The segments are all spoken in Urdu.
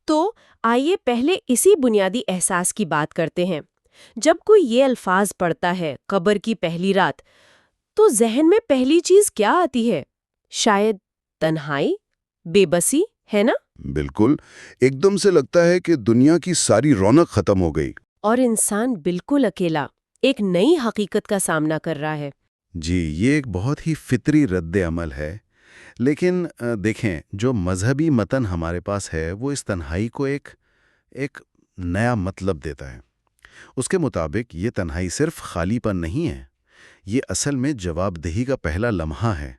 تو آئیے پہلے اسی بنیادی احساس کی بات کرتے ہیں۔ جب کوئی یہ الفاظ پڑھتا ہے قبر کی پہلی رات، تو ذہن میں پہلی چیز کیا آتی ہے؟ شاید تنہائی، بے بسی، ہے نا؟ بالکل، ایک دم سے لگتا ہے کہ دنیا کی ساری رونق ختم ہو گئی۔ اور انسان بالکل اکیلا ایک نئی حقیقت کا سامنا کر رہا ہے۔ جی، یہ ایک بہت ہی فطری رد عمل ہے، لیکن دیکھیں، جو مذہبی متن ہمارے پاس ہے وہ اس تنہائی کو ایک نیا مطلب دیتا ہے۔ اس کے مطابق یہ تنہائی صرف خالی پن نہیں ہے، یہ اصل میں جواب دہی کا پہلا لمحہ ہے۔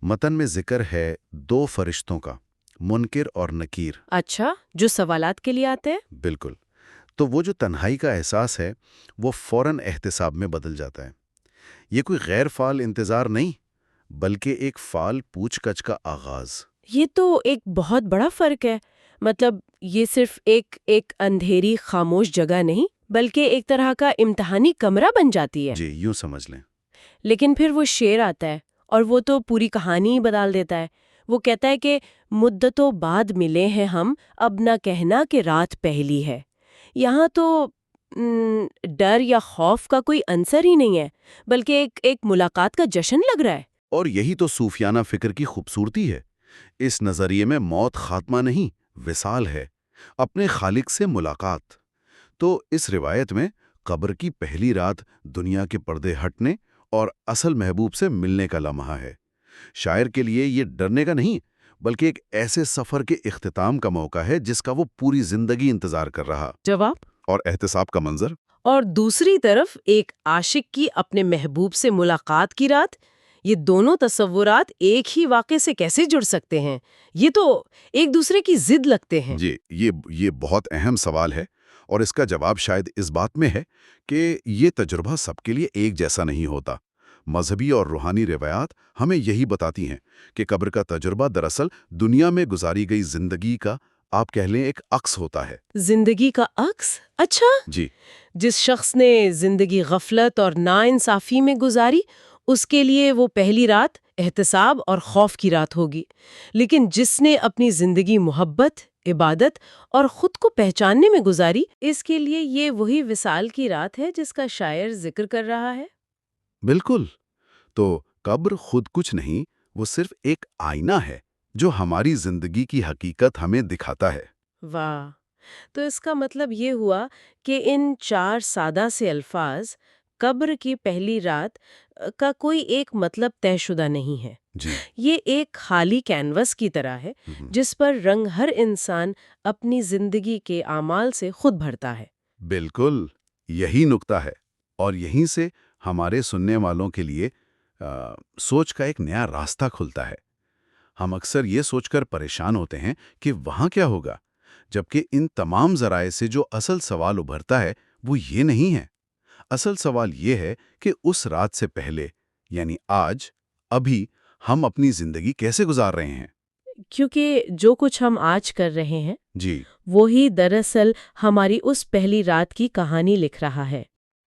متن میں ذکر ہے 2 فرشتوں کا، منکر اور نکیر۔ اچھا، جو سوالات کے لیے آتے ہیں؟ بالکل۔ تو وہ جو تنہائی کا احساس ہے وہ فوراً احتساب میں بدل جاتا ہے۔ یہ کوئی غیر فعال انتظار نہیں، بلکہ ایک فعال پوچھ گچھ کا آغاز۔ یہ تو ایک بہت بڑا فرق ہے۔ مطلب یہ صرف ایک اندھیری خاموش جگہ نہیں، بلکہ ایک طرح کا امتحانی کمرہ بن جاتی ہے۔ جی، یوں سمجھ لیں۔ لیکن پھر وہ شعر آتا ہے اور وہ تو پوری کہانی ہی بدل دیتا ہے۔ وہ کہتا ہے کہ مدتوں بعد ملے ہیں ہم، اب نہ کہنا کہ رات پہلی ہے۔ یہاں تو ڈر یا خوف کا کوئی عنصر ہی نہیں ہے، بلکہ ایک ملاقات کا جشن لگ رہا ہے۔ اور یہی تو صوفیانہ فکر کی خوبصورتی ہے۔ اس نظریے میں موت خاتمہ نہیں، وصال ہے، اپنے خالق سے ملاقات۔ تو اس روایت میں قبر کی پہلی رات دنیا کے پردے ہٹنے اور اصل محبوب سے ملنے کا لمحہ ہے۔ شاعر کے لیے یہ ڈرنے کا نہیں، بلکہ ایک ایسے سفر کے اختتام کا موقع ہے جس کا وہ پوری زندگی انتظار کر رہا۔ جواب؟ اور احتساب کا منظر۔ اور دوسری طرف ایک عاشق کی اپنے محبوب سے ملاقات کی رات۔ یہ دونوں تصورات ایک ہی واقعے سے کیسے جڑ سکتے ہیں؟ یہ تو ایک دوسرے کی ضد لگتے ہیں۔ جی، یہ بہت اہم سوال ہے، اور اس کا جواب شاید اس بات میں ہے کہ یہ تجربہ سب کے لیے ایک جیسا نہیں ہوتا۔ مذہبی اور روحانی روایات ہمیں یہی بتاتی ہیں کہ قبر کا تجربہ دراصل دنیا میں گزاری گئی زندگی کا، آپ کہہ لیں، ایک عکس ہوتا ہے۔ زندگی کا عکس؟ اچھا۔ جی، جس شخص نے زندگی غفلت اور ناانصافی میں گزاری، اس کے لیے وہ پہلی رات احتساب اور خوف کی رات ہوگی، لیکن جس نے اپنی زندگی محبت، عبادت اور خود کو پہچاننے میں گزاری، اس کے لیے یہ وہی وصال کی رات ہے جس کا شاعر ذکر کر رہا ہے۔ بالکل۔ تو قبر خود کچھ نہیں، وہ صرف ایک آئینہ ہے جو ہماری زندگی کی حقیقت ہمیں دکھاتا ہے۔ واہ! تو اس کا مطلب یہ ہوا کہ ان 4 سادہ سے الفاظ، قبر کی پہلی رات، کا کوئی ایک مطلب طے شدہ نہیں ہے۔ جی، یہ ایک خالی کینوس کی طرح ہے جس پر رنگ ہر انسان اپنی زندگی کے اعمال سے خود بھرتا ہے۔ بالکل، یہی نکتہ ہے، اور یہیں سے ہمارے سننے والوں کے لیے سوچ کا ایک نیا راستہ کھلتا ہے۔ ہم اکثر یہ سوچ کر پریشان ہوتے ہیں کہ وہاں کیا ہوگا، جبکہ ان تمام ذرائع سے جو اصل سوال ابھرتا ہے وہ یہ نہیں ہے۔ اصل سوال یہ ہے کہ اس رات سے پہلے، یعنی آج، ابھی ہم اپنی زندگی کیسے گزار رہے ہیں؟ کیونکہ جو کچھ ہم آج کر رہے ہیں، جی، وہی دراصل ہماری اس پہلی رات کی کہانی لکھ رہا ہے۔